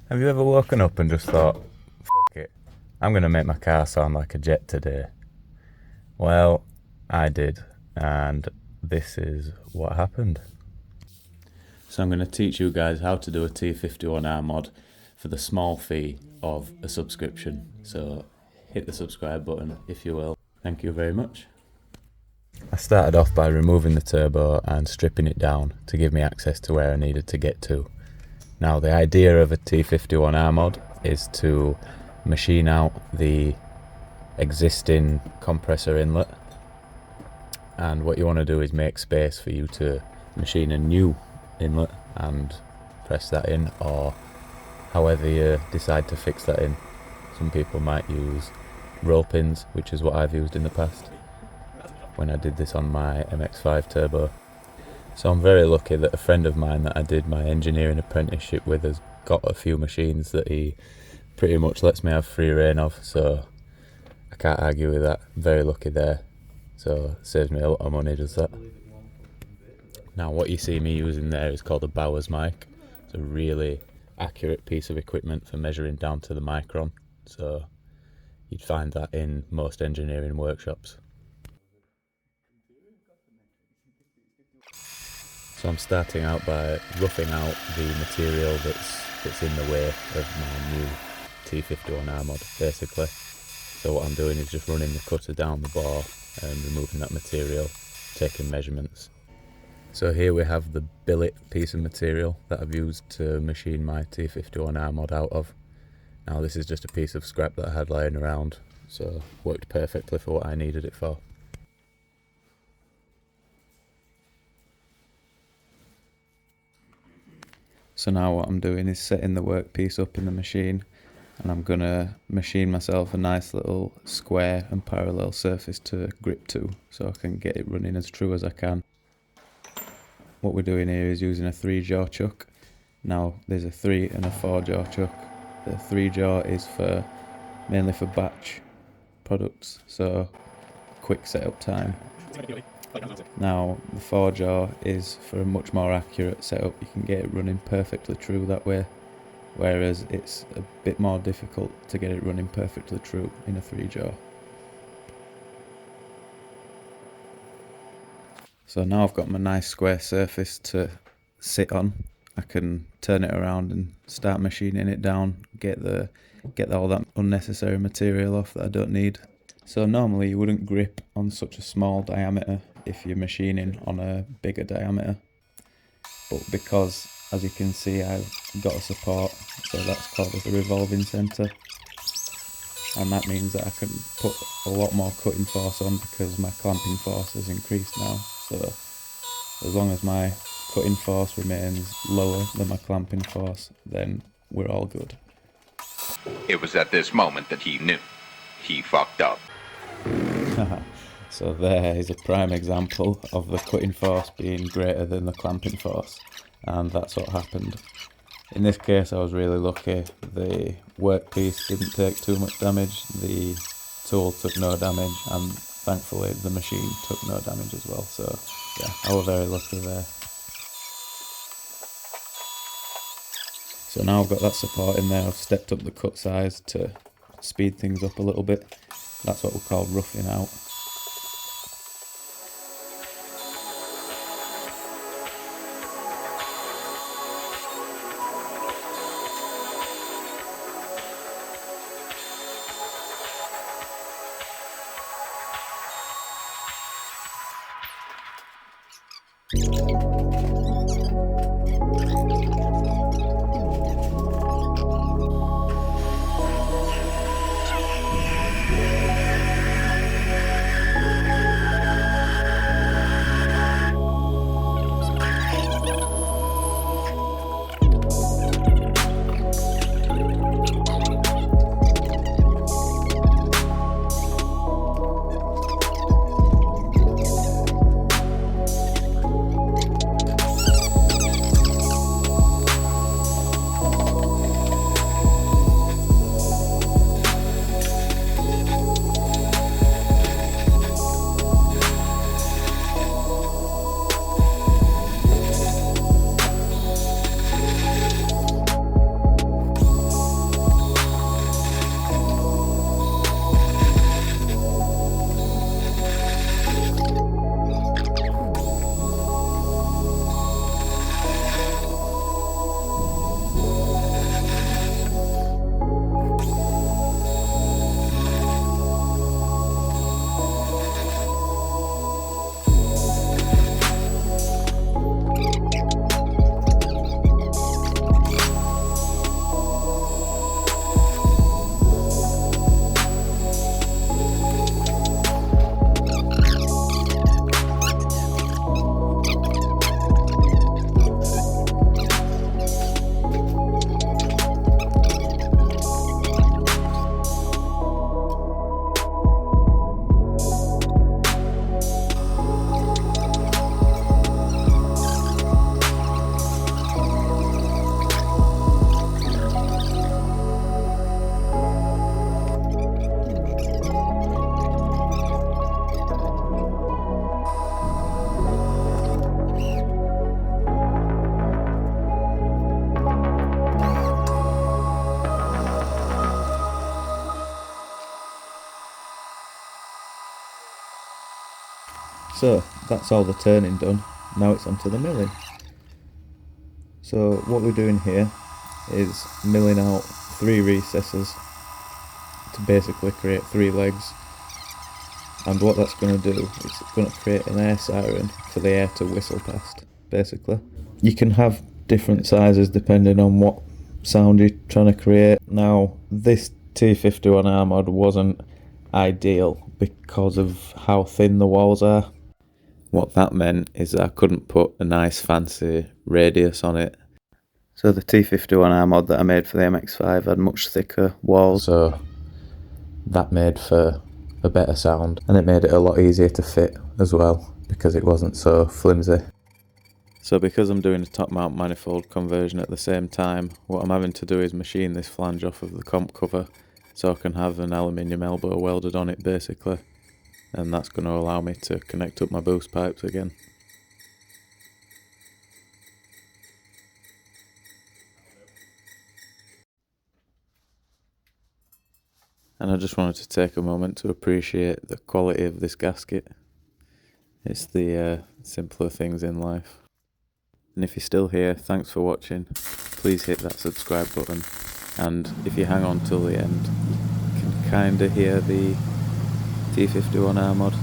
Have you ever woken up and just thought, fuck it, I'm going to make my car sound like a jet today? Well, I did, and this is what happened. So I'm going to teach you guys how to do a T51R mod for the small fee of a subscription. So hit the subscribe button if you will. Thank you very much. I started off by removing the turbo and stripping it down to give me access to where I needed to get to. Now the idea of a T51R mod is to machine out the existing compressor inlet, and what you want to do is make space for you to machine a new inlet and press that in, or however you decide to fix that in. Some people might use roll pins, which is what I've used in the past when I did this on my MX-5 turbo. So I'm very lucky that a friend of mine that I did my engineering apprenticeship with has got a few machines that he pretty much lets me have free rein of, so I can't argue with that. Very lucky there. So it saves me a lot of money, does that. Now what you see me using there is called a Bowers mic. It's a really accurate piece of equipment for measuring down to the micron, so you'd find that in most engineering workshops. So I'm starting out by roughing out the material that's in the way of my new T51R mod, basically. So what I'm doing is just running the cutter down the bore and removing that material, taking measurements. So here we have the billet piece of material that I've used to machine my T51R mod out of. Now this is just a piece of scrap that I had lying around, so worked perfectly for what I needed it for. So now what I'm doing is setting the workpiece up in the machine, and I'm going to machine myself a nice little square and parallel surface to grip to, so I can get it running as true as I can. What we're doing here is using a 3-jaw chuck. Now there's a 3 and a 4-jaw chuck. The 3-jaw is mainly for batch products, so quick setup time. Now the 4-jaw is for a much more accurate setup. You can get it running perfectly true that way, whereas it's a bit more difficult to get it running perfectly true in a 3-jaw. So now I've got my nice square surface to sit on. I can turn it around and start machining it down, get all that unnecessary material off that I don't need. So normally you wouldn't grip on such a small diameter if you're machining on a bigger diameter, but because, as you can see, I've got a support, so that's called as a revolving centre, and that means that I can put a lot more cutting force on because my clamping force has increased now. So as long as my cutting force remains lower than my clamping force, then we're all good. It was at this moment that he knew. He fucked up. So there is a prime example of the cutting force being greater than the clamping force, and that's what happened. In this case I was really lucky. The workpiece didn't take too much damage, the tool took no damage, and thankfully the machine took no damage as well, so yeah, I was very lucky there. So now I've got that support in there, I've stepped up the cut size to speed things up a little bit. That's what we call roughing out. So that's all the turning done. Now it's onto the milling. So what we're doing here is milling out 3 recesses to basically create 3 legs. And what that's going to do is it's going to create an air siren for the air to whistle past, basically. You can have different sizes depending on what sound you're trying to create. Now, this T51R mod wasn't ideal because of how thin the walls are. What that meant is that I couldn't put a nice fancy radius on it. So the T51R mod that I made for the MX-5 had much thicker walls, so that made for a better sound, and it made it a lot easier to fit as well because it wasn't so flimsy. So because I'm doing a top mount manifold conversion at the same time, what I'm having to do is machine this flange off of the comp cover so I can have an aluminium elbow welded on it basically, and that's going to allow me to connect up my boost pipes again. And I just wanted to take a moment to appreciate the quality of this gasket. It's the simpler things in life. And if you're still here, thanks for watching. Please hit that subscribe button. And if you hang on till the end, you can kinda hear the T51R mod.